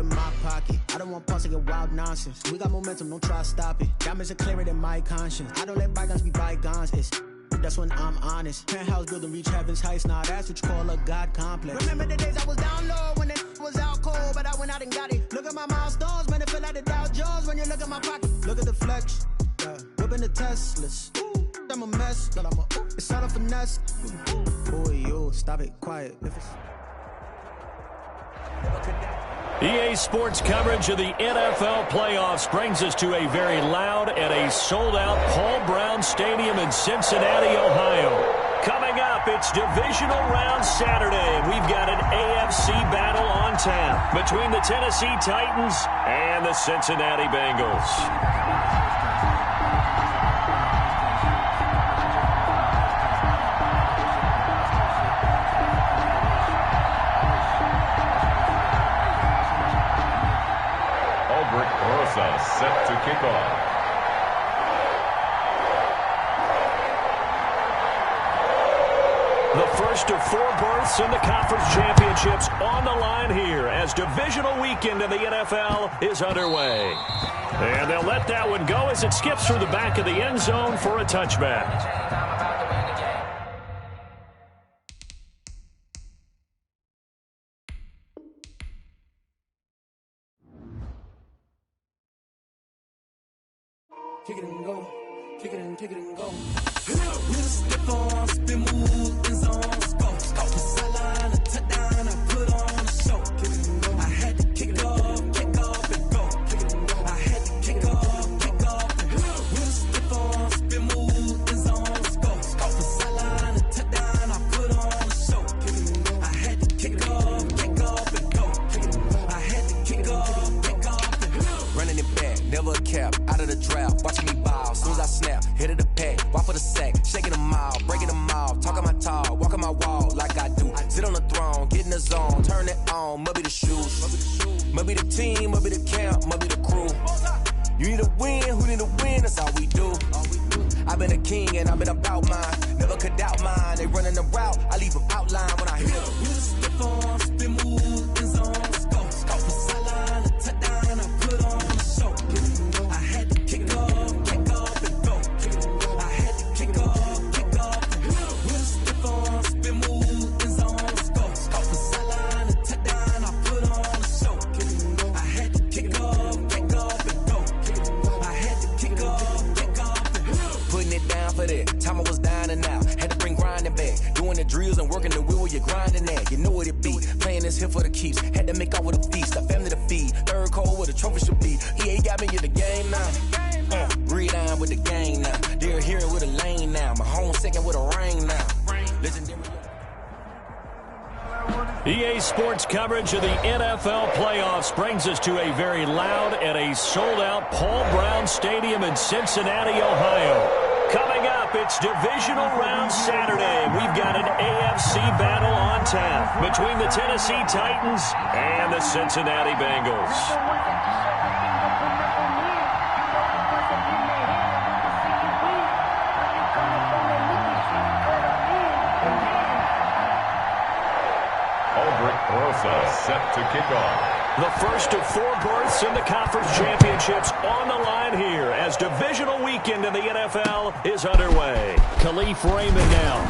in my pocket. I don't want pause to get wild nonsense. We got momentum, don't try to stop it. Diamonds are clearer than my conscience. I don't let bygones be bygones. That's when I'm honest. Penthouse building, reach heaven's heights. Now that's what you call a God complex. Remember the days I was down low when it was out cold, but I went out and got it. Look at my milestones, man, it feel like the Dow Jones when you look at my pocket. Look at the flex, whipping the Teslas. I'm a mess, but it's all a finesse. Boy, you stop it, quiet. If it's EA Sports coverage of the NFL playoffs brings us to a very loud and a sold-out Paul Brown Stadium in Cincinnati, Ohio. Coming up, it's Divisional Round Saturday. We've got an AFC battle on tap between the Tennessee Titans and the Cincinnati Bengals. Set to kick off. The first of 4 berths in the conference championships on the line here as divisional weekend in the NFL is underway. And they'll let that one go as it skips through the back of the end zone for a touchback. kick it and go, kick it and go. With a stiff arm, spin move, in zone, go. The sideline, a touchdown, I put on a show. I had to kick off and go. I had to kick off and go. With a stiff arm, spin move, in zone, go. The sideline, a touchdown, I put on a show. I had to kick off and go. I had to kick off and go. Running it back, never a cap, out of the draft, watching me ball. Soon as I snap, hit of the pack, walk for the sack, shaking them all, breaking them all, talking my talk, walking my wall like I do. Sit on the throne, get in the zone, turn it on, must be the shoes, must be the team, must be the camp, must be the crew. You need a win, who need a win, that's all we do. I've been a king and I've been about mine, never could doubt mine. They running the route, I leave them outline when I hit them. With a stiff arm, spin move, in zone, go. The sideline, a touchdown, I put on a show. I had to kick off and go. I had to kick off and go. With a stiff arm, spin move, in zone, go. The sideline, a touchdown, I put on a show. I had to kick off and go. I had to kick off and go. Putting it down for that, time I was down and out, had to bring grinding back, doing the drills and working the wheel where you're grinding at, you know what it be, playing this here for the keeps, had to make out with a feast, a family to feed, third cold where the trophy should be, EA got me in the game now, read on with the game now, they're here with a lane now, my home second with a ring now, legendary. EA Sports coverage of the NFL playoffs brings us to a very loud and a sold-out Paul Brown Stadium in Cincinnati, Ohio. Coming up, it's Divisional Round Saturday. We've got an AFC battle on tap between the Tennessee Titans and the Cincinnati Bengals. Set to kick off. The first of 4 berths in the conference championships on the line here as divisional weekend in the NFL is underway. Khalif Raymond now.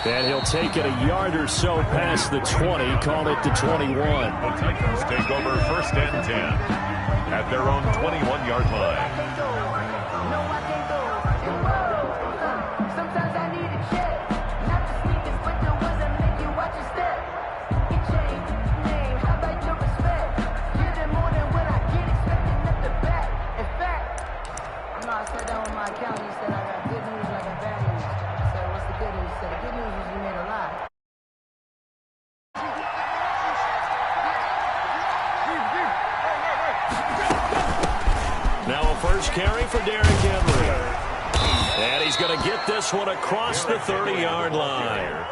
And he'll take it a yard or so past the 20, call it the 21. The Titans take over first and 10 at their own 21-yard line. First carry for Derrick Henry. And he's going to get this one across the 30-yard line.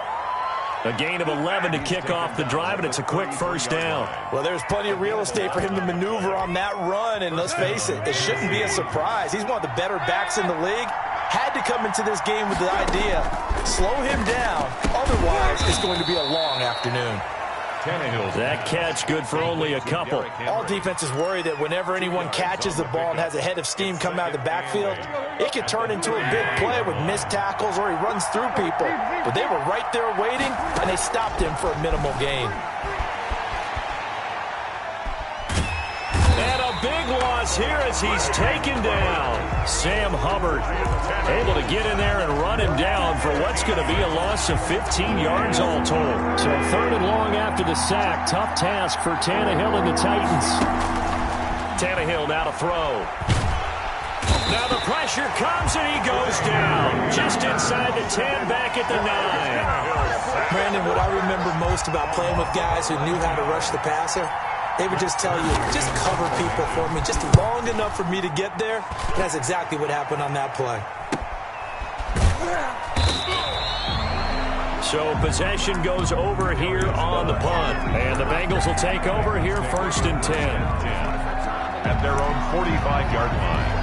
A gain of 11 to kick off the drive, and it's a quick first down. Well, there's plenty of real estate for him to maneuver on that run, and let's face it, it shouldn't be a surprise. He's one of the better backs in the league. Had to come into this game with the idea, slow him down, otherwise it's going to be a long afternoon. That catch good for only a couple. All defenses worry that whenever anyone catches the ball and has a head of steam coming out of the backfield, it could turn into a big play with missed tackles or he runs through people. But they were right there waiting, and they stopped him for a minimal gain. And a big loss here as he's taken down. Sam Hubbard able to get in there and run him down for what's going to be a loss of 15 yards all told. So 3rd and long after the sack. Tough task for Tannehill and the Titans. Tannehill now to throw. Now the pressure comes and he goes down. Just inside the 10, back at the 9. Brandon, what I remember most about playing with guys who knew how to rush the passer, they would just tell you, just cover people for me, just long enough for me to get there. And that's exactly what happened on that play. So possession goes over here on the punt. And the Bengals will take over here 1st and 10. At their own 45-yard line.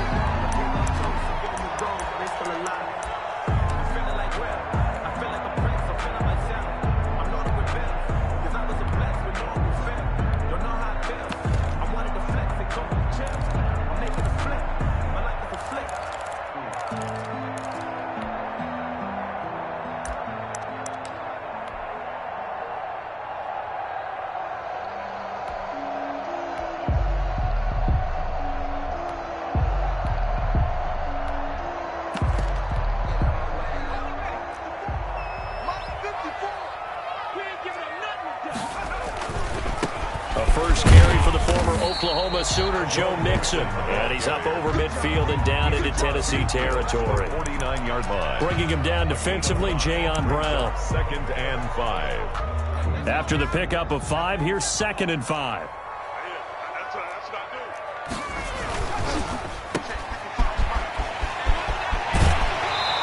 First carry for the former Oklahoma Sooner, Joe Mixon. And he's up over midfield and down into Tennessee territory. 49-yard line. Bringing him down defensively, Jayon Brown. 2nd and 5. After the pickup of 5, here's 2nd and 5.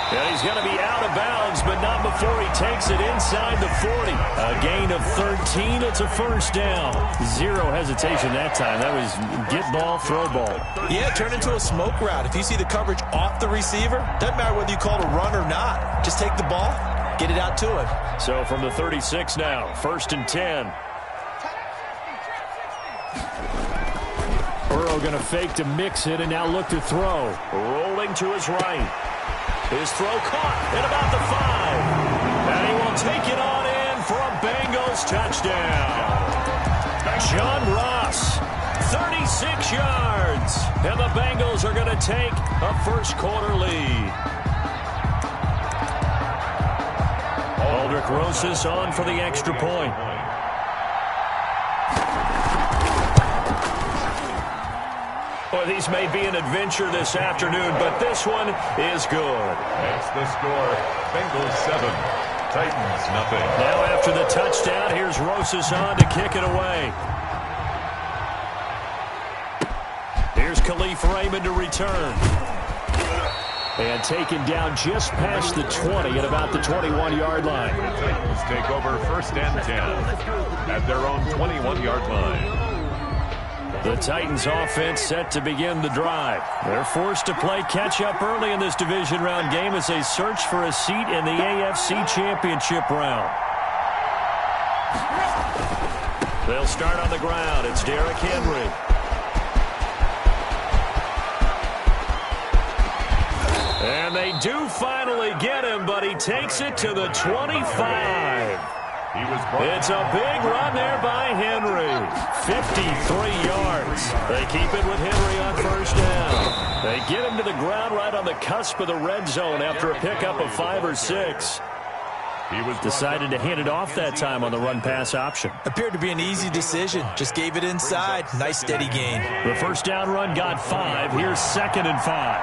And he's going to be out of bounds, but not before he takes it inside the 40. A gain of 13. It's a 1st down. Zero hesitation that time. That was get ball, throw ball. Yeah, turn into a smoke route. If you see the coverage off the receiver, doesn't matter whether you call it a run or not. Just take the ball, get it out to him. So from the 36 now, 1st and 10. Burrow going to fake to mix it and now look to throw. Rolling to his right. His throw caught at about the 5. And he will take it on in for a Bengals touchdown. John Ross, 36 yards. And the Bengals are going to take a 1st quarter lead. Aldrich Rosas on for the extra point. Boy, these may be an adventure this afternoon, but this one is good. That's the score. Bengals 7, Titans nothing. Now after the touchdown, here's Rosas on to kick it away. Here's Khalif Raymond to return. And taken down just past the 20 at about the 21-yard line. The Titans take over 1st and 10 at their own 21-yard line. The Titans offense set to begin the drive. They're forced to play catch-up early in this division round game as they search for a seat in the AFC Championship round. They'll start on the ground. It's Derrick Henry. And they do finally get him, but he takes it to the 25. It's a big run there by Henry. 53 yards. They keep it with Henry on 1st down. They get him to the ground right on the cusp of the red zone after a pickup of 5 or 6. He was decided to hand it off that time on the run-pass option. Appeared to be an easy decision. Just gave it inside. Nice steady gain. The 1st down run got 5. Here's 2nd and 5.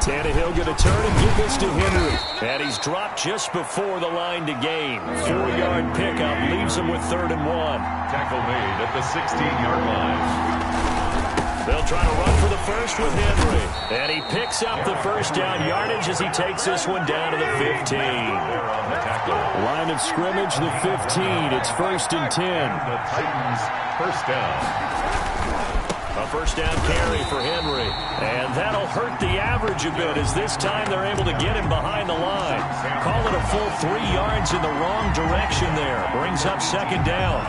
Tannehill going to turn and give this to Henry. And he's dropped just before the line to gain. 4-yard pickup leaves him with 3rd and 1. Tackle made at the 16-yard line. They'll try to run for the 1st with Henry. And he picks up the 1st down yardage as he takes this one down to the 15. Line of scrimmage, the 15. It's 1st and 10. The Titans 1st down. A 1st down carry for Henry. And that'll hurt the average a bit as this time they're able to get him behind the line. Call it a full 3 yards in the wrong direction there. Brings up second down.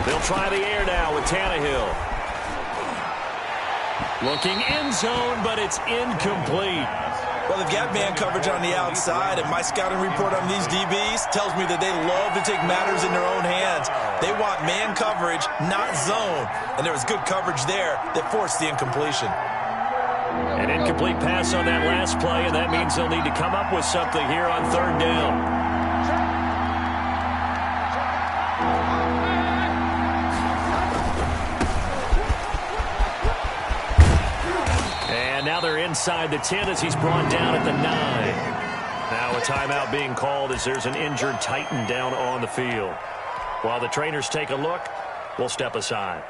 They'll try the air now with Tannehill. Looking end zone, but it's incomplete. Well, they've got man coverage on the outside, and my scouting report on these DBs tells me that they love to take matters in their own hands. They want man coverage, not zone. And there was good coverage there that forced the incompletion. An incomplete pass on that last play, and that means they'll need to come up with something here on third down. Now they're inside the 10 as he's brought down at the 9. Now a timeout being called as there's an injured Titan down on the field. While the trainers take a look, we'll step aside.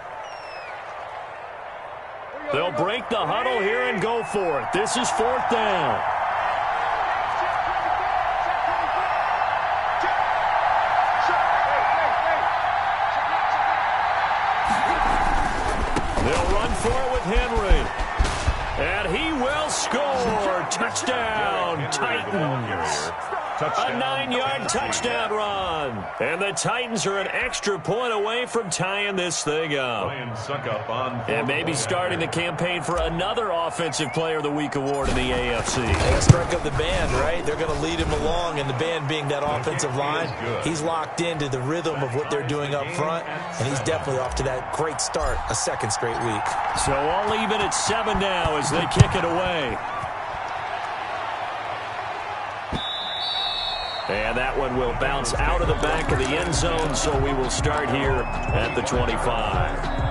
They'll break the huddle here and go for it. This is fourth down. They'll run for it with Henry. And he will score. Touchdown, Titans. A 9-yard touchdown run. And the Titans are an extra point away from tying this thing up. And maybe starting the campaign for another Offensive Player of the Week award in the AFC. They got to strike up the band, right? They're going to lead him along, and the band being that offensive line, he's locked into the rhythm of what they're doing up front, and he's definitely off to that great start, a second straight week. So all even at 7 now as they kick it away. And that one will bounce out of the back of the end zone, so we will start here at the 25.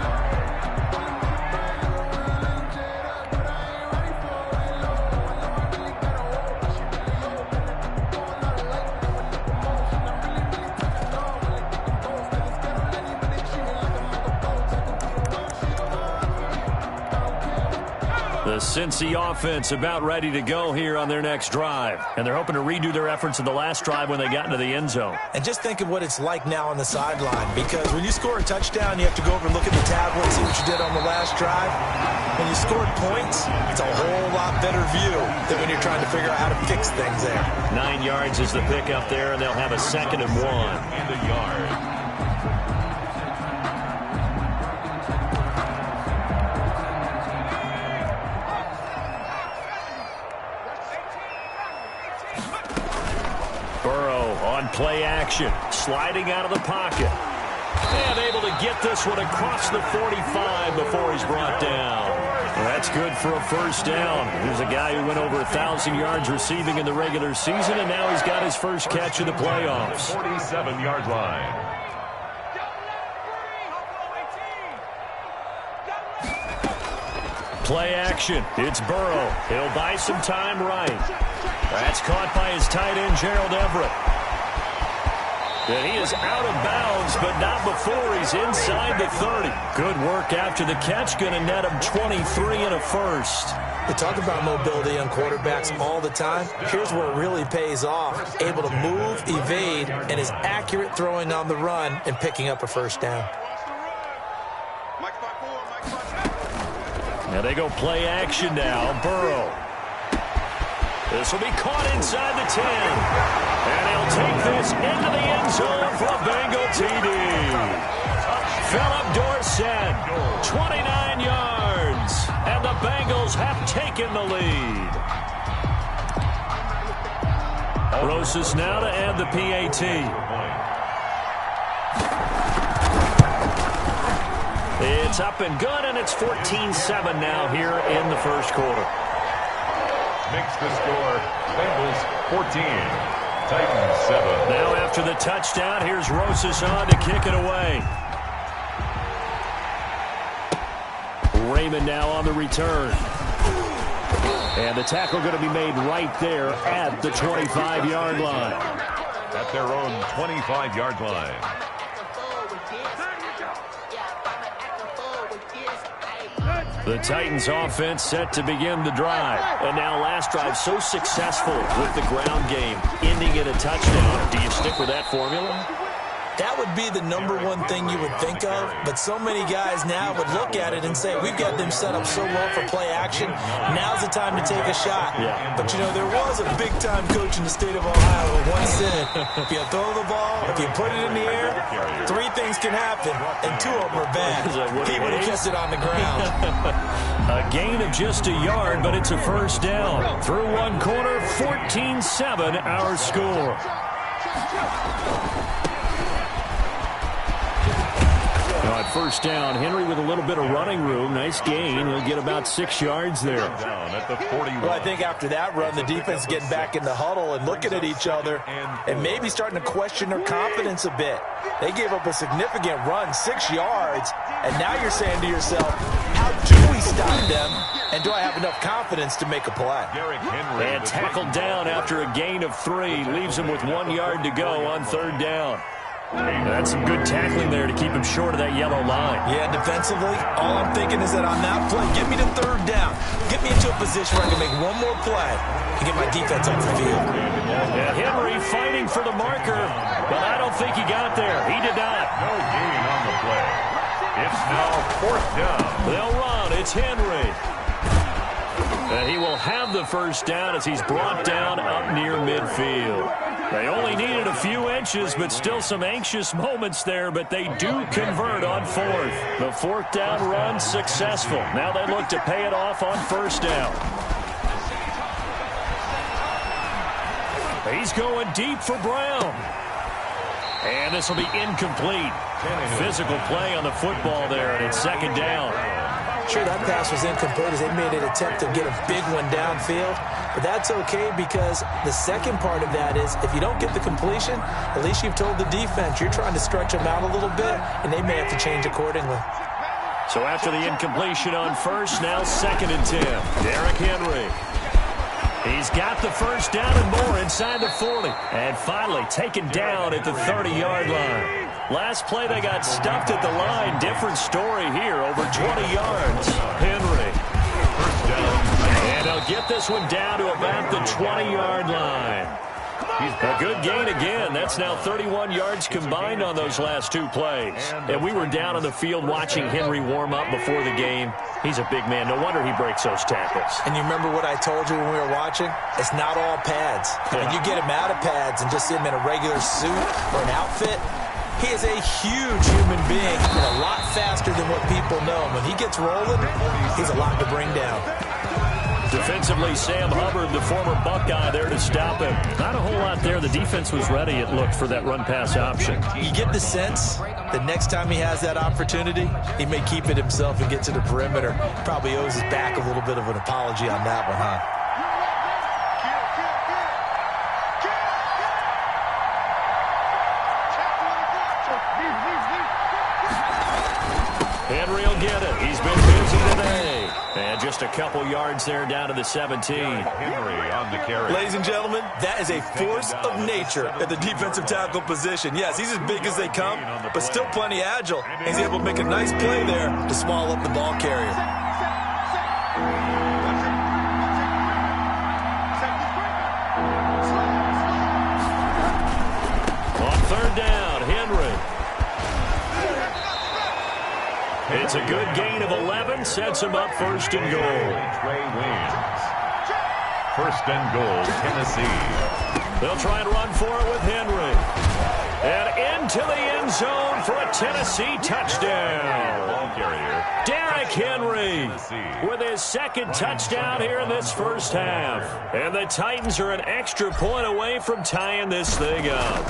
The Cincy offense about ready to go here on their next drive. And they're hoping to redo their efforts in the last drive when they got into the end zone. And just think of what it's like now on the sideline, because when you score a touchdown, you have to go over and look at the tablet and see what you did on the last drive. When you scored points, it's a whole lot better view than when you're trying to figure out how to fix things there. 9 yards is the pickup there, and they'll have a 2nd and 1. And a yard. Play action, sliding out of the pocket. And able to get this one across the 45 before he's brought down. Well, that's good for a first down. Here's a guy who went over 1,000 yards receiving in the regular season, and now he's got his first catch of the playoffs. 47-yard line. Play action. It's Burrow. He'll buy some time right. That's caught by his tight end, Gerald Everett. And he is out of bounds, but not before he's inside the 30. Good work after the catch. Going to net him 23 and a first. We talk about mobility on quarterbacks all the time. Here's where it really pays off. Able to move, evade, and is accurate throwing on the run and picking up a first down. Now they go play action now. Burrow. This will be caught inside the 10. And he'll take this into the end zone for a Bengal TD. Philip Dorsett, 29 yards. And the Bengals have taken the lead. Rosas now to add the PAT. It's up and good, and it's 14-7 now here in the first quarter. Makes the score. Bengals 14, Titans 7. Now after the touchdown, here's Rosas on to kick it away. Raymond now on the return. And the tackle going to be made right there at the 25-yard line. At their own 25-yard line. The Titans offense set to begin the drive. And now last drive so successful with the ground game, ending in a touchdown. Do you stick with that formula? That would be the number one thing you would think of, but so many guys now would look at it and say, we've got them set up so well for play action, now's the time to take a shot. Yeah. But, you know, there was a big-time coach in the state of Ohio who once said, if you throw the ball, if you put it in the air, 3 things can happen, and 2 of them are bad. He would have kept it on the ground. A gain of just a yard, but it's a first down. Through one quarter, 14-7 our score. At first down, Henry with a little bit of running room. Nice gain. He'll get about 6 yards there. Down at the 41. Well, I think after that run, the defense is getting back in the huddle and looking at each other and maybe starting to question their confidence a bit. They gave up a significant run, 6 yards, and now you're saying to yourself, how do we stop them, and do I have enough confidence to make a play? And tackled down after a gain of 3. Leaves him with 1 yard to go on third down. That's some good tackling there to keep him short of that yellow line. Yeah, defensively, all I'm thinking is that on that play, get me to third down. Get me into a position where I can make one more play and get my defense off the field. Yeah, Henry fighting for the marker, but I don't think he got there. He did not. No gain on the play. It's now fourth down. They'll run. It's Henry. And he will have the first down as he's brought down up near midfield. They only needed a few inches, but still some anxious moments there, but they do convert on fourth. The fourth down run successful. Now they look to pay it off on first down. He's going deep for Brown. And this will be incomplete. Physical play on the football there, and it's second down. Sure, that pass was incomplete as they made an attempt to get a big one downfield. But that's okay because the second part of that is if you don't get the completion, at least you've told the defense you're trying to stretch them out a little bit, and they may have to change accordingly. So after the incompletion on first, now 2nd and 10. Derrick Henry. He's got the first down and more inside the 40. And finally taken down at the 30-yard line. Last play they got stuffed at the line. Different story here. Over 20 yards. Henry. First down. And they'll get this one down to about the 20-yard line. A good gain again. That's now 31 yards combined on those last 2 plays. And we were down on the field watching Henry warm up before the game. He's a big man. No wonder he breaks those tackles. And you remember what I told you when we were watching? It's not all pads. I mean, you get him out of pads and just see him in a regular suit or an outfit. He is a huge human being and a lot faster than what people know. When he gets rolling, he's a lot to bring down. Defensively, Sam Hubbard, the former Buckeye, there to stop him. Not a whole lot there. The defense was ready, it looked, for that run-pass option. You get the sense that next time he has that opportunity, he may keep it himself and get to the perimeter. Probably owes his back a little bit of an apology on that one, huh? Henry will get it. He's been busy today. And just a couple yards there down to the 17. Henry on the carry. Ladies and gentlemen, that is a force of nature at the defensive tackle position. Yes, he's as big as they come, but still plenty agile. He's able to make a nice play there to small up the ball carrier. On third down, Henry. It's a good gain of 11, sets him up first and goal. Trey wins. First and goal, Tennessee. They'll try and run for it with Henry. And into the end zone for a Tennessee touchdown. Ball carrier. Derrick Henry with his 2nd touchdown here in this first half. And the Titans are an extra point away from tying this thing up.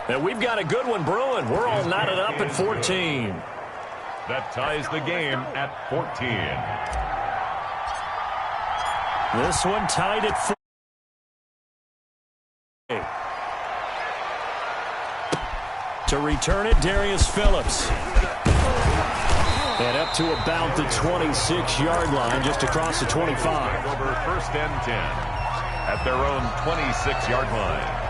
And we've got a good one brewing. We're all knotted up at 14. That ties the game at 14. This one tied at 4. To return it, Darius Phillips. And up to about the 26-yard line, just across the 25. Over first and 10 at their own 26-yard line.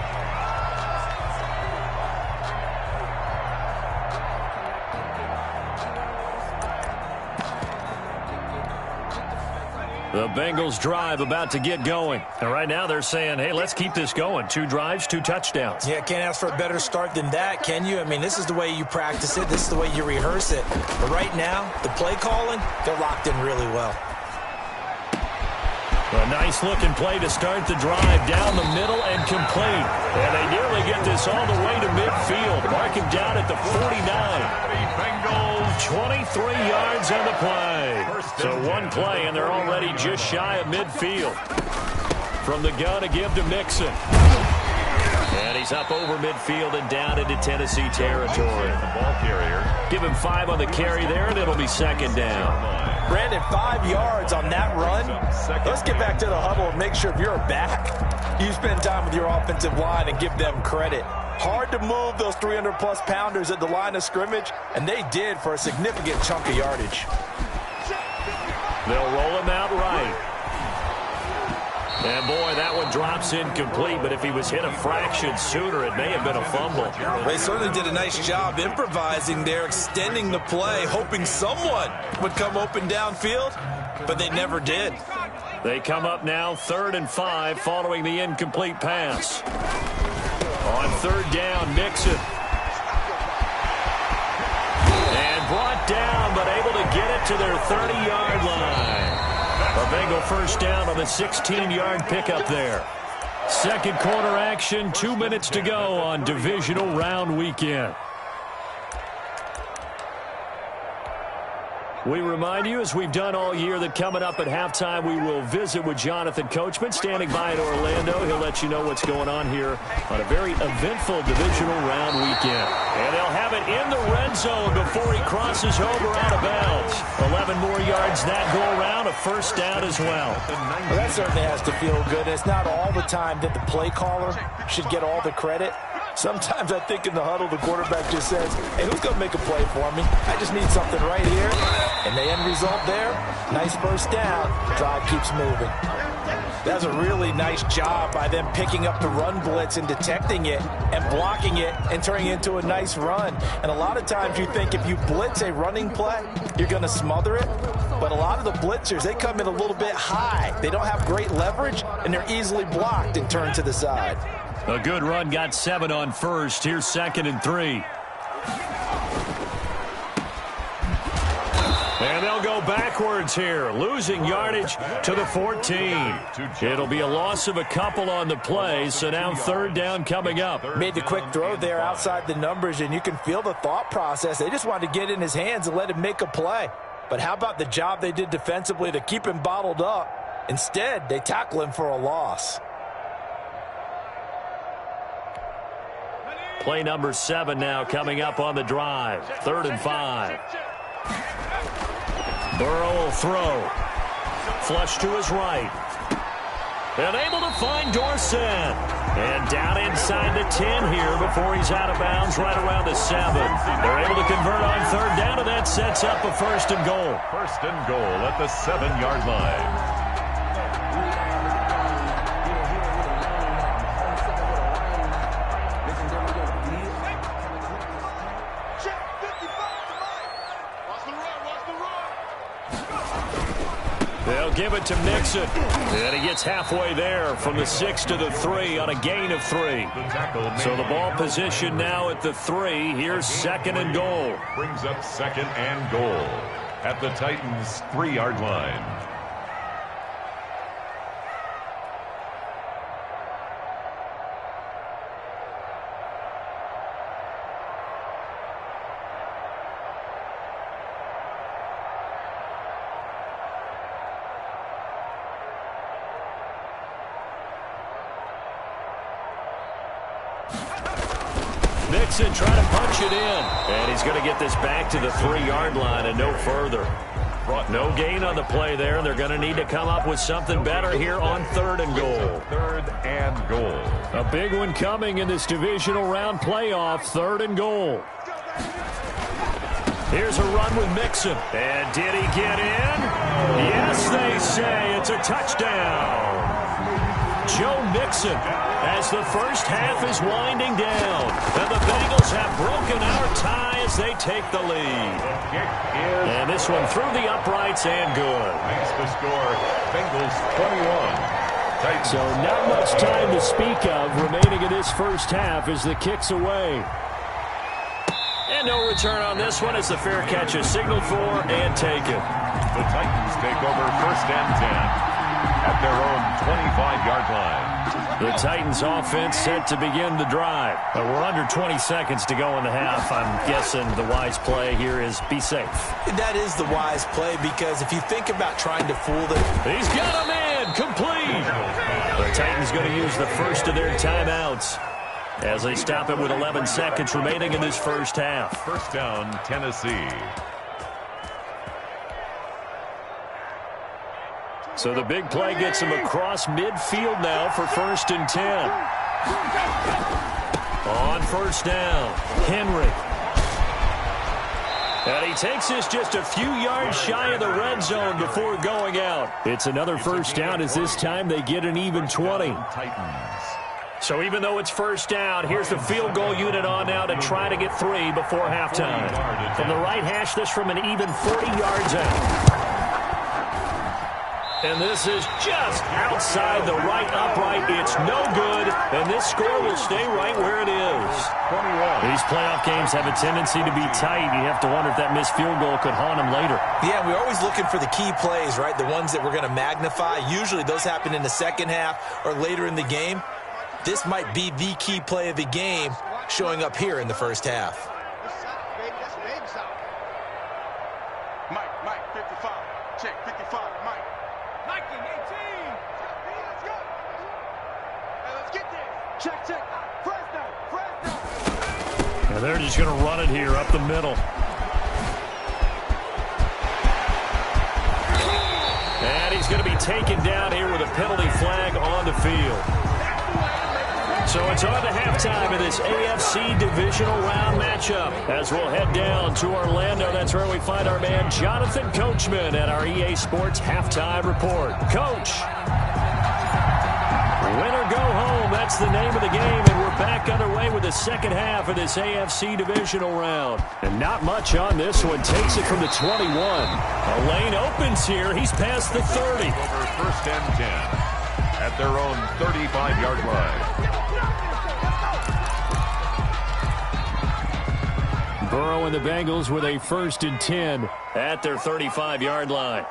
The Bengals drive about to get going. And right now they're saying, hey, let's keep this going. 2 drives, 2 touchdowns. Yeah, can't ask for a better start than that, can you? I mean, this is the way you practice it. This is the way you rehearse it. But right now, the play calling, they're locked in really well. A nice-looking play to start the drive down the middle and complete. And they nearly get this all the way to midfield. Mark him down at the 49. Bengals 23 yards on the play. So 1 play, and they're already just shy of midfield. From the gun, a give to Mixon. And he's up over midfield and down into Tennessee territory. The ball carrier. Give him 5 on the carry there, and it'll be 2nd down. Brandon, 5 yards on that run. Let's get back to the huddle and make sure if you're back, you spend time with your offensive line and give them credit. Hard to move those 300-plus pounders at the line of scrimmage, and they did for a significant chunk of yardage. They'll roll him out right. And, boy, that one drops incomplete, but if he was hit a fraction sooner, it may have been a fumble. They certainly did a nice job improvising there, extending the play, hoping someone would come open downfield, but they never did. They come up now 3rd and 5 following the incomplete pass. On 3rd down, Mixon. And brought down, but able to get it to their 30-yard line. A Bengal first down on the 16-yard pickup there. Second quarter action, 2 minutes to go on divisional round weekend. We remind you, as we've done all year, that coming up at halftime, we will visit with Jonathan Coachman, standing by in Orlando. He'll let you know what's going on here on a very eventful divisional round weekend. And they'll have it in the red zone before he crosses over out of bounds. 11 more yards that go around, a first down as well. Well, that certainly has to feel good. It's not all the time that the play caller should get all the credit. Sometimes I think in the huddle, the quarterback just says, hey, who's going to make a play for me? I just need something right here. And the end result there, nice first down. Drive keeps moving. That's a really nice job by them picking up the run blitz and detecting it and blocking it and turning it into a nice run. And a lot of times you think if you blitz a running play, you're going to smother it. But a lot of the blitzers, they come in a little bit high. They don't have great leverage, and they're easily blocked and turned to the side. A good run, got 7 on first. Here's 2nd and 3. And they'll go backwards here, losing yardage to the 14. It'll be a loss of a couple on the play, so now 3rd down coming up. Made the quick throw there outside the numbers, and you can feel the thought process. They just wanted to get in his hands and let him make a play. But how about the job they did defensively to keep him bottled up? Instead, they tackle him for a loss. Play number 7 now coming up on the drive. 3rd and 5. Burrow will throw. Flush to his right. And able to find Dorsett. And down inside the 10 here before he's out of bounds right around the 7. They're able to convert on 3rd down, and that sets up a 1st and goal. 1st and goal at the 7-yard line. They'll give it to Mixon. And he gets halfway there from the 6 to the 3 on a gain of 3. So the ball position now at the 3. Here's 2nd and goal. Brings up 2nd and goal at the Titans' 3-yard line. Mixon trying to punch it in. And he's going to get this back to the 3-yard line and no further. No gain on the play there, and they're going to need to come up with something better here on 3rd and goal. 3rd and goal. A big one coming in this divisional round playoff, 3rd and goal. Here's a run with Mixon. And did he get in? Yes, they say it's a touchdown. Joe Mixon, as the first half is winding down. And the Bengals have broken our tie as they take the lead. And this one through the uprights and good. Makes the score Bengals 21. So not much time to speak of remaining in this first half as the kick's away. And no return on this one as the fair catch is signaled for and taken. The Titans take over 1st and 10 at their own 25-yard line. The Titans offense set to begin the drive. We're under 20 seconds to go in the half. I'm guessing the wise play here is be safe. That is the wise play because if you think about trying to fool them. He's got a man complete. The Titans going to use the first of their timeouts as they stop it with 11 seconds remaining in this first half. First down, Tennessee. So the big play gets him across midfield now for 1st and 10. On first down, Henry. And he takes this just a few yards shy of the red zone before going out. It's another first down as this time they get an even 20. Titans. So even though it's first down, here's the field goal unit on now to try to get 3 before halftime. From the right hash, this from an even 40 yards out. And this is just outside the right upright. It's no good, and this score will stay right where it is. 21. These playoff games have a tendency to be tight. You have to wonder if that missed field goal could haunt them later. Yeah, we're always looking for the key plays, right? The ones that we're going to magnify. Usually those happen in the second half or later in the game. This might be the key play of the game showing up here in the first half. Mike, 55. Check, 55, Mike. Mike, 18. Let's go. Hey, let's get there. Check. First down. And they're just going to run it here up the middle. And he's going to be taken down here with a penalty flag on the field. So it's on to halftime of this AFC divisional round matchup as we'll head down to Orlando. That's where we find our man Jonathan Coachman at our EA Sports Halftime Report. Coach, win or go home, that's the name of the game, and we're back underway with the second half of this AFC divisional round. And not much on this one. Takes it from the 21. A lane opens here. He's past the 30. Over 1st and 10 at their own 35-yard line. Burrow and the Bengals with a 1st and 10 at their 35-yard line.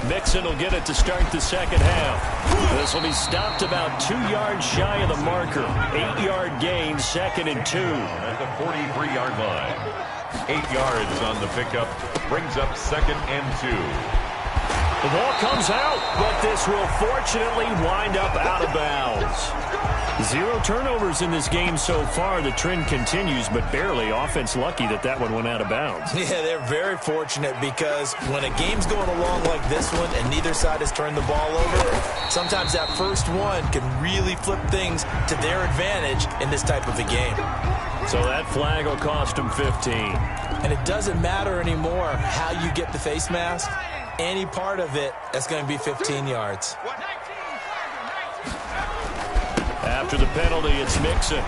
Mixon will get it to start the second half. This will be stopped about 2 yards shy of the marker. 8-yard gain, 2nd and 2. At the 43-yard line. 8 yards on the pickup. Brings up 2nd and 2. The ball comes out, but this will fortunately wind up out of bounds. 0 turnovers in this game so far. The trend continues, but barely. Offense lucky that one went out of bounds. Yeah, they're very fortunate because when a game's going along like this one and neither side has turned the ball over, sometimes that first one can really flip things to their advantage in this type of a game. So that flag will cost them 15. And it doesn't matter anymore how you get the face mask. Any part of it, that's going to be 15 yards. After the penalty, it's Mixon.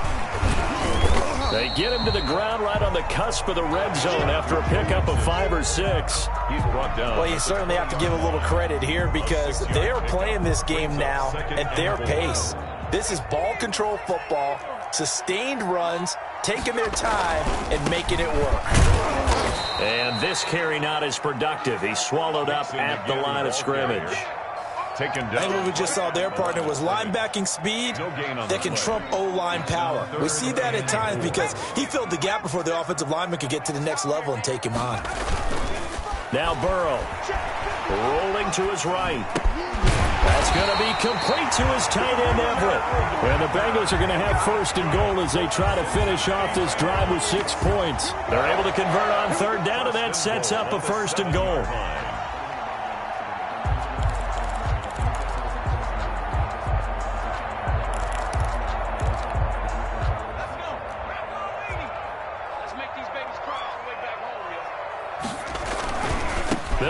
They get him to the ground right on the cusp of the red zone after a pickup of 5 or 6. He's brought down. Well, you certainly have to give a little credit here because they are playing this game now at their pace. This is ball control football, sustained runs, taking their time and making it work. And this carry not as productive. He's swallowed up at the line of scrimmage. Taken down. I think what we just saw their partner was linebacking speed that can trump O-line power. We see that at times because he filled the gap before the offensive lineman could get to the next level and take him on. Now Burrow rolling to his right. That's going to be complete to his tight end Everett. And the Bengals are going to have 1st and goal as they try to finish off this drive with 6 points. They're able to convert on 3rd down, and that sets up a 1st and goal.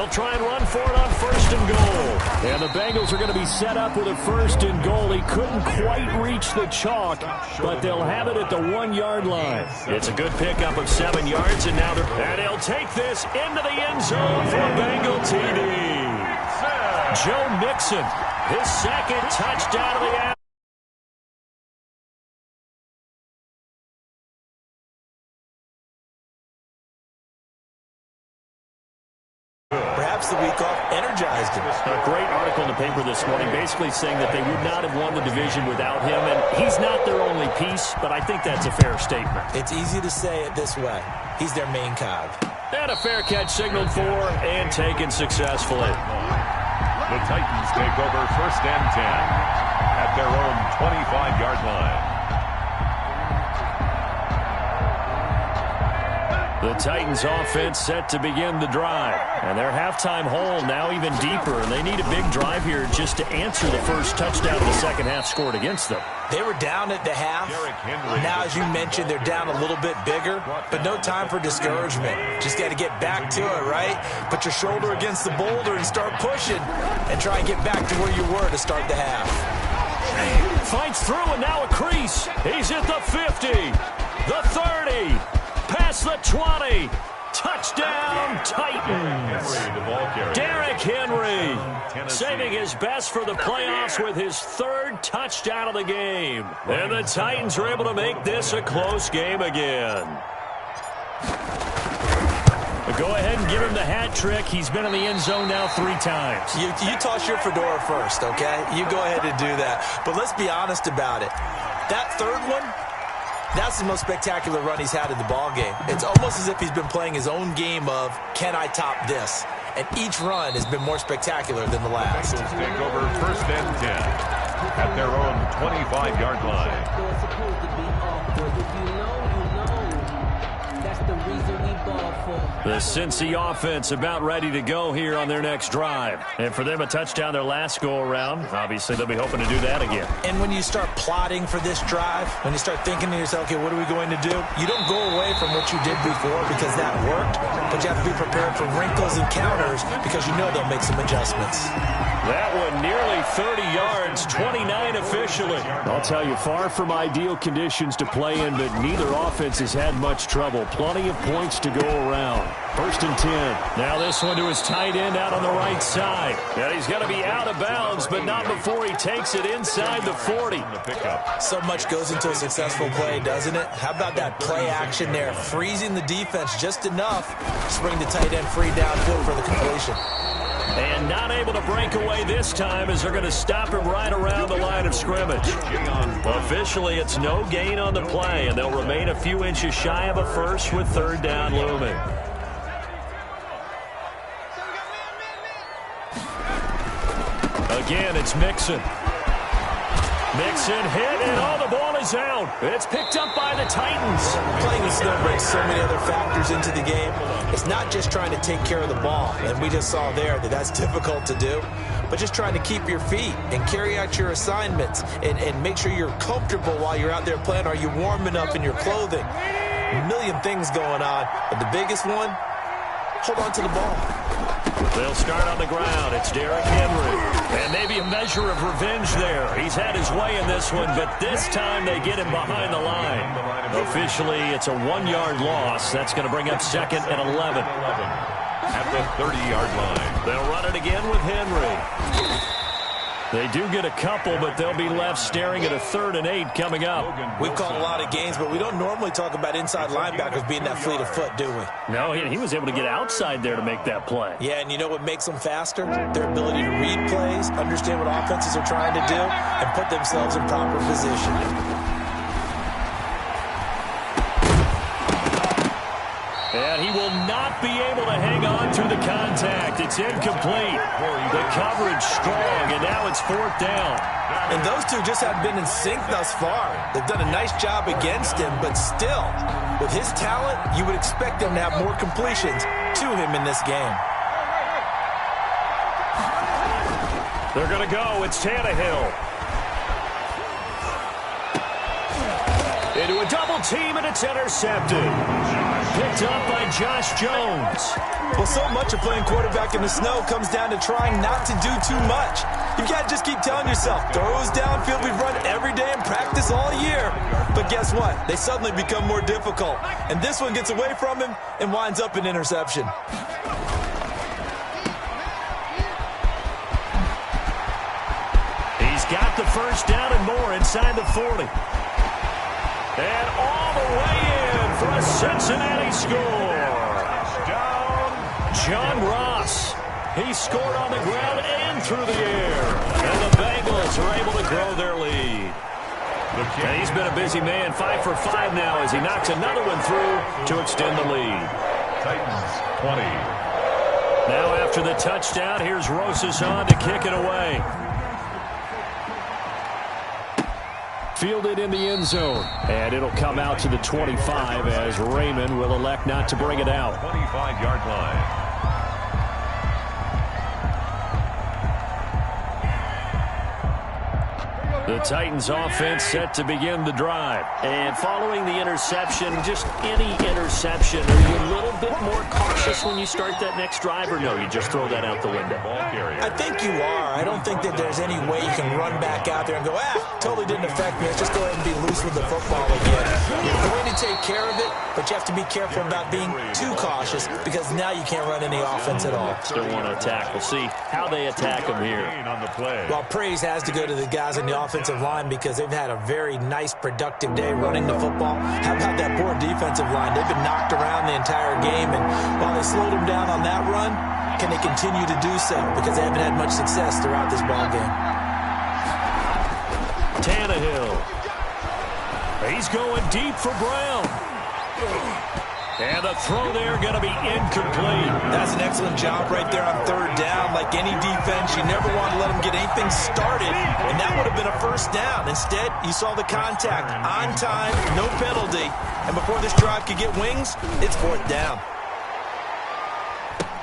They'll try and run for it on 1st and goal. And the Bengals are going to be set up with a 1st and goal. He couldn't quite reach the chalk, but they'll have it at the 1-yard line. It's a good pickup of 7 yards, and now he'll take this into the end zone for a Bengal TD. Joe Mixon, his 2nd touchdown of the afternoon. The week off energized him. A great article in the paper this morning basically saying that they would not have won the division without him, and he's not their only piece, but I think that's a fair statement. It's easy to say it this way. He's their main cog. And a fair catch signaled for and taken successfully. The Titans take over 1st and 10 at their own 25-yard line. The Titans offense set to begin the drive. And their halftime hole now even deeper. And they need a big drive here just to answer the first touchdown of the second half scored against them. They were down at the half. Now, as you mentioned, they're down a little bit bigger. But no time for discouragement. Just got to get back to it, right? Put your shoulder against the boulder and start pushing. And try and get back to where you were to start the half. Fights through and now a crease. He's at the 50. The 30. Past the 20. Touchdown, Titans. Derrick Henry saving his best for the playoffs with his 3rd touchdown of the game. And the Titans are able to make this a close game again. Go ahead and give him the hat trick. He's been in the end zone now 3 times. You toss your fedora first, okay? You go ahead and do that. But let's be honest about it. That 3rd one, that's the most spectacular run he's had in the ballgame. It's almost as if he's been playing his own game of, can I top this? And each run has been more spectacular than the last. Bengals take over 1st and 10 at their own 25-yard line. The Cincy offense about ready to go here on their next drive. And for them, a touchdown their last go-around. Obviously, they'll be hoping to do that again. And when you start plotting for this drive, when you start thinking to yourself, okay, what are we going to do? You don't go away from what you did before because that worked, but you have to be prepared for wrinkles and counters because you know they'll make some adjustments. That one nearly 30 yards, 29 officially. I'll tell you, far from ideal conditions to play in, but neither offense has had much trouble. Plenty of points to go around. 1st and 10. Now this one to his tight end out on the right side. And he's going to be out of bounds, but not before he takes it inside the 40. So much goes into a successful play, doesn't it? How about that play action there? Freezing the defense just enough to bring the tight end free downfield for the completion. And not able to break away this time as they're going to stop him right around the line of scrimmage. Officially, it's no gain on the play, and they'll remain a few inches shy of a first with 3rd down looming. Again, it's Mixon. Mixon hit, and the ball is out. It's picked up by the Titans. Playing the snow brings so many other factors into the game. It's not just trying to take care of the ball, and we just saw there that that's difficult to do, but just trying to keep your feet and carry out your assignments and make sure you're comfortable while you're out there playing. Are you warm enough in your clothing? A million things going on, but the biggest one, hold on to the ball. They'll start on the ground. It's Derrick Henry. And maybe a measure of revenge there. He's had his way in this one, but this time they get him behind the line. Officially, it's a 1-yard loss. That's going to bring up 2nd and 11. At the 30-yard line. They'll run it again with Henry. They do get a couple, but they'll be left staring at a 3rd and 8 coming up. We've called a lot of games, but we don't normally talk about inside linebackers being that fleet of foot, do we? No, he was able to get outside there to make that play. Yeah, and you know what makes them faster? Their ability to read plays, understand what offenses are trying to do, and put themselves in proper position. And he will not be able to hang on to the contact. It's incomplete. The coverage strong, and now it's 4th down. And those two just haven't been in sync thus far. They've done a nice job against him, but still, with his talent, you would expect them to have more completions to him in this game. They're going to go. It's Tannehill. Into a double team, and it's intercepted. Picked up by Josh Jones. Well, so much of playing quarterback in the snow comes down to trying not to do too much. You can't just keep telling yourself, throws downfield we've run every day in practice all year. But guess what? They suddenly become more difficult. And this one gets away from him and winds up an interception. He's got the first down and more inside the 40. And all the way in for a Cincinnati score. John Ross. He scored on the ground and through the air. And the Bengals are able to grow their lead. And he's been a busy man, 5 for 5 now as he knocks another one through to extend the lead. Titans 20. Now after the touchdown, here's Rosas on to kick it away. Fielded in the end zone. And it'll come out to the 25 as Raymond will elect not to bring it out. 25-yard line. The Titans offense set to begin the drive. And following the interception, just any interception, are you a little bit more cautious when you start that next drive, or no, you just throw that out the window? I think you are. I don't think that there's any way you can run back out there and go, totally didn't affect me. Let's just go ahead and be loose with the football again. You're going to take care of it, but you have to be careful about being too cautious because now you can't run any offense at all. Still want to attack. We'll see how they attack them here. Well, praise has to go to the guys on the offensive line because they've had a very nice, productive day running the football. How about that poor defensive line? They've been knocked around the entire game, and while they slowed them down on that run, can they continue to do so? Because they haven't had much success throughout this ball game. Tannehill. He's going deep for Brown. And the throw there going to be incomplete. That's an excellent job right there on third down. Like any defense, you never want to let them get anything started, and that would have been a first down. Instead, you saw the contact on time, no penalty, and before this drive could get wings, it's fourth down.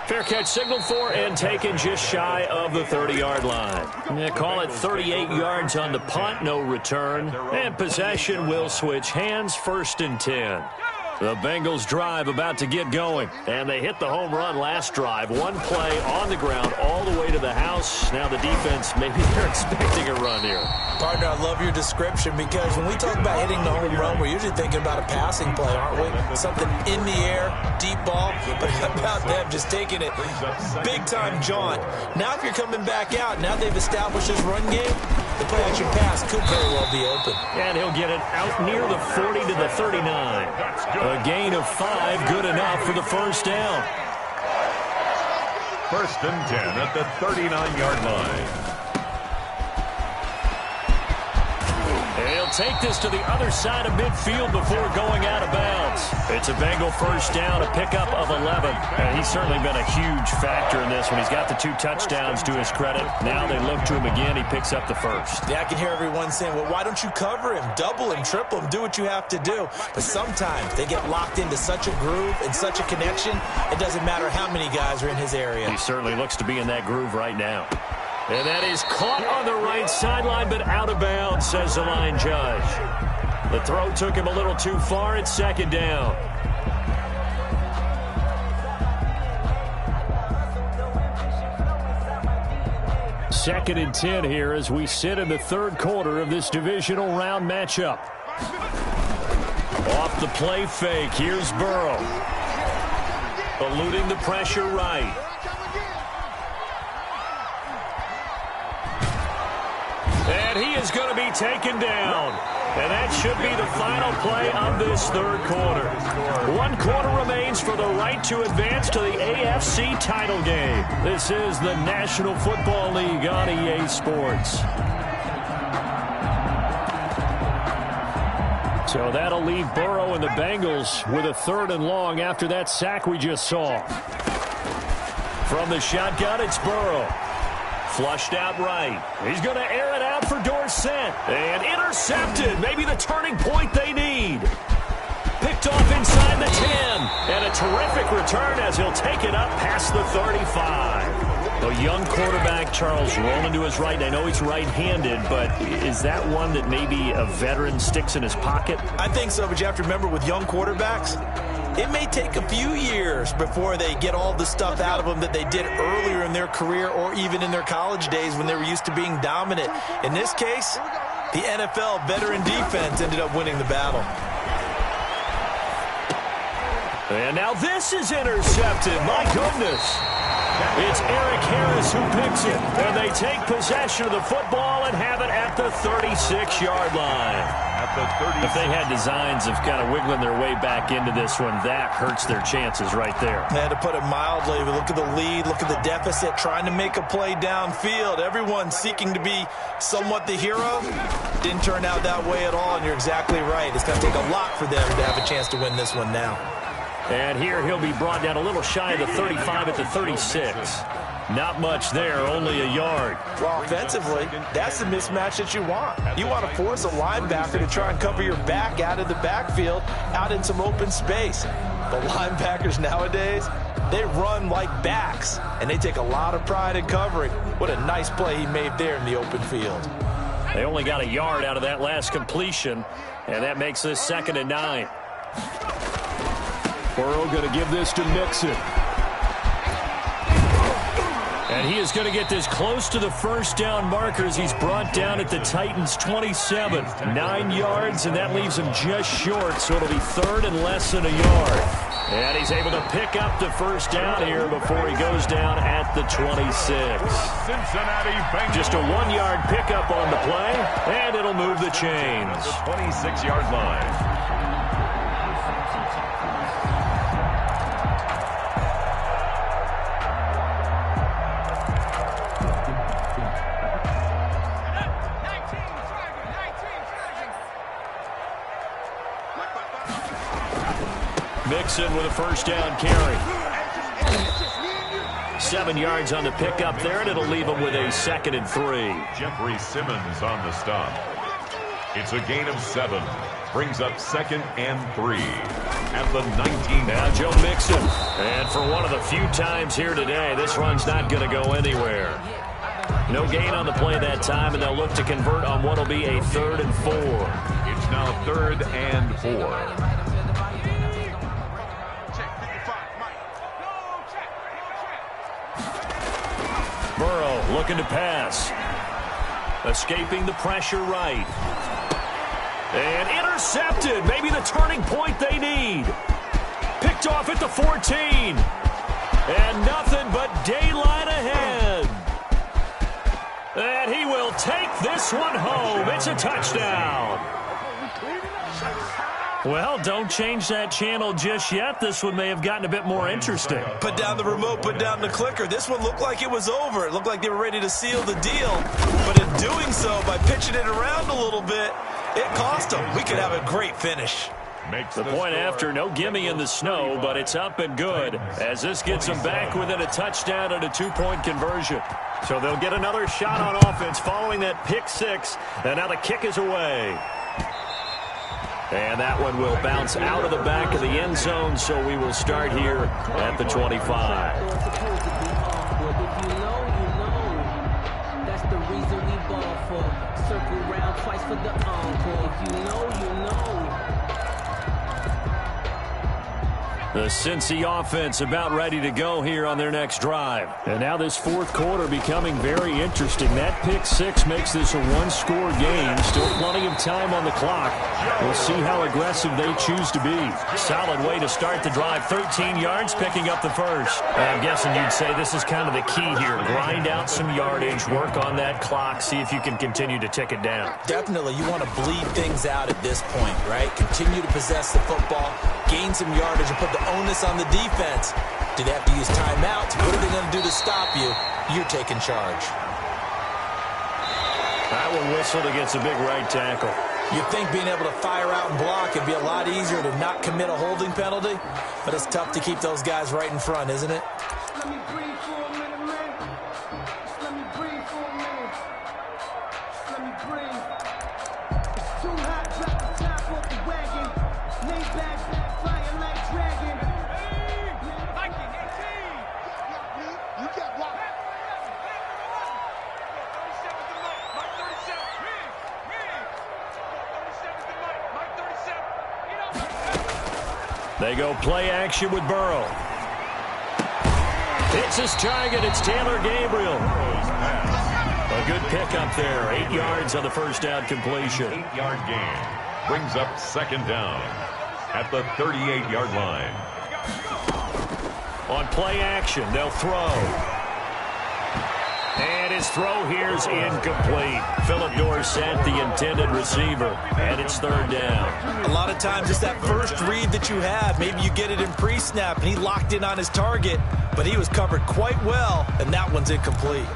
Fair catch signaled for and taken just shy of the 30-yard line. Yeah, call it 38 yards on the punt, no return. And possession will switch hands, 1st and 10. The Bengals drive about to get going. And they hit the home run last drive. One play on the ground all the way to the house. Now the defense, maybe they're expecting a run here. Partner, I love your description because when we talk about hitting the home run, we're usually thinking about a passing play, aren't we? Something in the air, deep ball. But how about them just taking it big-time jaunt? Now if you're coming back out, now they've established this run game, the play-action pass could very well be open. And he'll get it out near the 40 to the 39. A gain of 5, good enough for the first down. 1st and 10 at the 39-yard line. He'll take this to the other side of midfield before going out of bounds. It's a Bengal first down, a pickup of 11. And he's certainly been a huge factor in this one. He's got the 2 touchdowns to his credit. Now they look to him again. He picks up the first. Yeah, I can hear everyone saying, well, why don't you cover him, double him, triple him, do what you have to do. But sometimes they get locked into such a groove and such a connection, it doesn't matter how many guys are in his area. He certainly looks to be in that groove right now. And that is caught on the right sideline, but out of bounds, says the line judge. The throw took him a little too far. It's 2nd down. Second and 10 here as we sit in the 3rd quarter of this divisional round matchup. Off the play fake, here's Burrow. Eluding the pressure right. And he is going to be taken down. And that should be the final play of this 3rd quarter. 1 quarter remains for the right to advance to the AFC title game. This is the National Football League on EA Sports. So that'll leave Burrow and the Bengals with a 3rd and long after that sack we just saw. From the shotgun, it's Burrow. Flushed out right. He's going to air it out for Dorsett. And intercepted. Maybe the turning point they need. Picked off inside the 10. And a terrific return as he'll take it up past the 35. A young quarterback, Charles, rolling to his right. I know he's right-handed, but is that one that maybe a veteran sticks in his pocket? I think so, but you have to remember with young quarterbacks, it may take a few years before they get all the stuff out of them that they did earlier in their career or even in their college days when they were used to being dominant. In this case, the NFL veteran defense ended up winning the battle. And now this is intercepted. My goodness. It's Eric Harris who picks it. And they take possession of the football and have it at the 36-yard line. If they had designs of kind of wiggling their way back into this one, that hurts their chances right there. To put it mildly, but look at the lead, look at the deficit, trying to make a play downfield. Everyone seeking to be somewhat the hero. Didn't turn out that way at all, and you're exactly right. It's going to take a lot for them to have a chance to win this one now. And here he'll be brought down a little shy of the 35 at the 36. Not much there, only a yard. Well, offensively, that's the mismatch that you want. You want to force a linebacker to try and cover your back out of the backfield, out in some open space. The linebackers nowadays, they run like backs, and they take a lot of pride in covering. What a nice play he made there in the open field. They only got a yard out of that last completion, and that makes this 2nd and 9. Burrow going to give this to Mixon. And he is going to get this close to the first down markers. He's brought down at the Titans' 27. 9 yards, and that leaves him just short, so it'll be 3rd and less than a yard. And he's able to pick up the first down here before he goes down at the 26. Just a 1-yard pickup on the play, and it'll move the chains. The 26-yard line. Mixon with a first down carry. 7 yards on the pickup there, and it'll leave him with a 2nd and 3. Jeffrey Simmons on the stop. It's a gain of 7. Brings up 2nd and 3 at the 19. Now Joe Mixon. And for one of the few times here today, this run's not going to go anywhere. No gain on the play that time, and they'll look to convert on what will be a 3rd and 4. It's now 3rd and 4. Burrow looking to pass. Escaping the pressure right. And intercepted. Maybe the turning point they need. Picked off at the 14. And nothing but daylight ahead. And he will take this one home. It's a touchdown. Well, don't change that channel just yet. This one may have gotten a bit more interesting. Put down the remote, put down the clicker. This one looked like it was over. It looked like they were ready to seal the deal. But in doing so, by pitching it around a little bit, it cost them. We could have a great finish. The point after, no gimme in the snow, but it's up and good as this gets them back within a touchdown and a 2-point conversion. So they'll get another shot on offense following that pick 6, and now the kick is away. And that one will bounce out of the back of the end zone, so we will start here at the 25. That's the reason we ball for. Circle round twice for the encore. If you know, you know. The Cincy offense about ready to go here on their next drive. And now this 4th quarter becoming very interesting. That pick 6 makes this a 1-score game. Still plenty of time on the clock. We'll see how aggressive they choose to be. Solid way to start the drive. 13 yards, picking up the first. I'm guessing you'd say this is kind of the key here. Grind out some yardage, work on that clock, see if you can continue to tick it down. Definitely, you want to bleed things out at this point, right? Continue to possess the football, gain some yardage, and put the onus on the defense. Do they have to use timeouts? What are they going to do to stop you? You're taking charge. That one whistled against a big right tackle. You'd think being able to fire out and block would be a lot easier to not commit a holding penalty, but it's tough to keep those guys right in front, isn't it? Let me breathe for a minute, man. Just let me breathe for a minute. Just let me breathe. It's too hot, drop the top off the wagon. Lay back, fire like dragon. Viking 18. You got blocked. 37 to Mike 37. Me. 37 to Mike 37. They go play action with Burrow. Hits his target. It's Taylor Gabriel. A good pickup there. 8 yards on the first down completion. 8-yard gain. Brings up second down at the 38-yard line. On play action, they'll throw. And his throw here's incomplete. Philip Dorsett, the intended receiver. And it's third down. A lot of times it's that first read that you have. Maybe you get it in pre-snap, and he locked in on his target, but he was covered quite well, and that one's incomplete.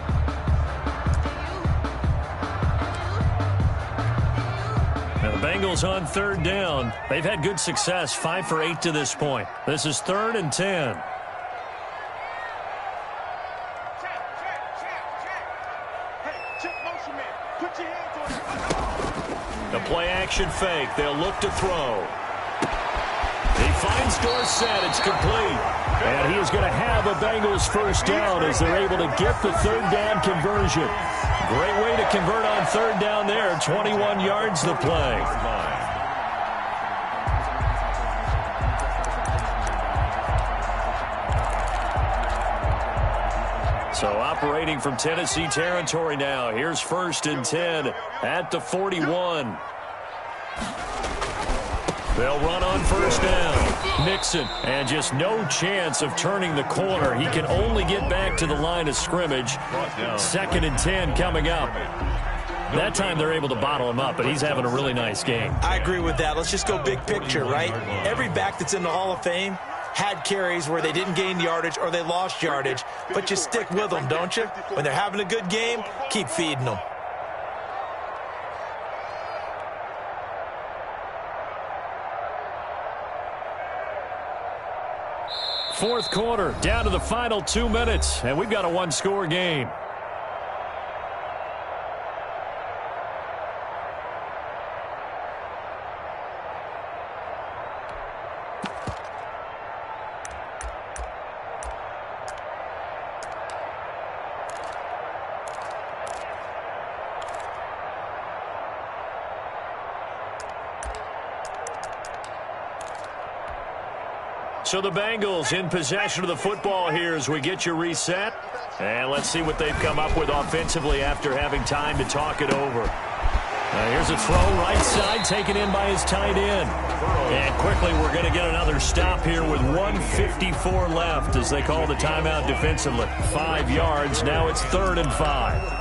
Now the Bengals on third down. They've had good success, 5 for 8 to this point. This is 3rd and 10. The play action fake. They'll look to throw. He finds Dorsett. It's complete. And he is going to have a Bengals first down as they're able to get the third down conversion. Great way to convert on third down there. 21 yards the play. So operating from Tennessee territory now. Here's 1st and 10 at the 41. They'll run on first down. Mixon, and just no chance of turning the corner. He can only get back to the line of scrimmage. 2nd and 10 coming up. That time they're able to bottle him up, but he's having a really nice game. I agree with that. Let's just go big picture, right? Every back that's in the Hall of Fame had carries where they didn't gain yardage or they lost yardage, but you stick with them, don't you? When they're having a good game, keep feeding them. Fourth quarter, down to the final 2 minutes, and we've got a one-score game. So the Bengals in possession of the football here as we get you reset. And let's see what they've come up with offensively after having time to talk it over. Here's a throw right side taken in by his tight end. And quickly we're going to get another stop here with 1:54 left as they call the timeout defensively. 5 yards. Now it's 3rd and 5.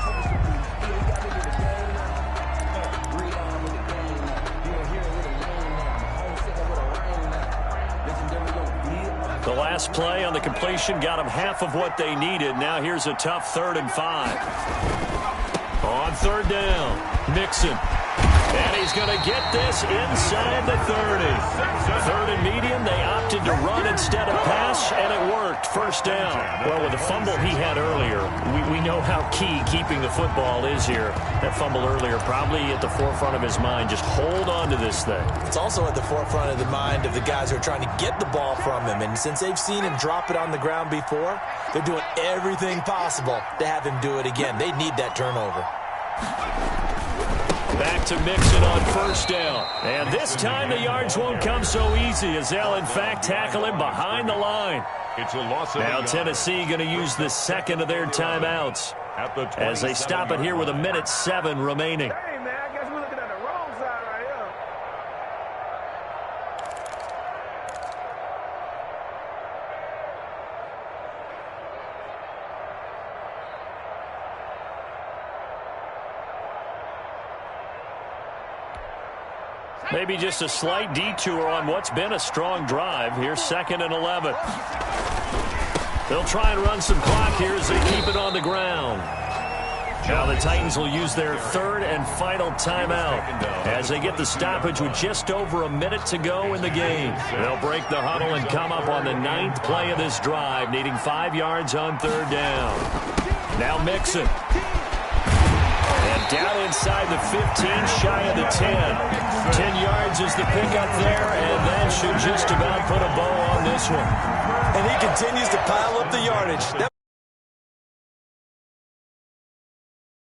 The last play on the completion got them half of what they needed. Now here's a tough 3rd and 5. On third down, Mixon. And he's going to get this inside the 30. 3rd and medium, they opted to run instead of pass, and it worked. First down. Well, with the fumble he had earlier, we know how key keeping the football is here. That fumble earlier probably at the forefront of his mind. Just hold on to this thing. It's also at the forefront of the mind of the guys who are trying to get the ball from him. And since they've seen him drop it on the ground before, they're doing everything possible to have him do it again. They need that turnover. Back to Mixon on first down. And this time the yards won't come so easy as they'll, in fact, tackle him behind the line. It's a loss of now Tennessee going to use the second of their timeouts as they stop it here with 1:07 remaining. Hey, man, I guess we're looking at the wrong side right here. Maybe just a slight detour on what's been a strong drive. Here's 2nd and 11. They'll try and run some clock here as they keep it on the ground. Now the Titans will use their 3rd and final timeout as they get the stoppage with just over a minute to go in the game. They'll break the huddle and come up on the 9th play of this drive, needing 5 yards on third down. Now Mixon. And down inside the 15, shy of the 10. 10 yards is the pickup there, and that should just about put a bow on this one. And he continues to pile up the yardage. That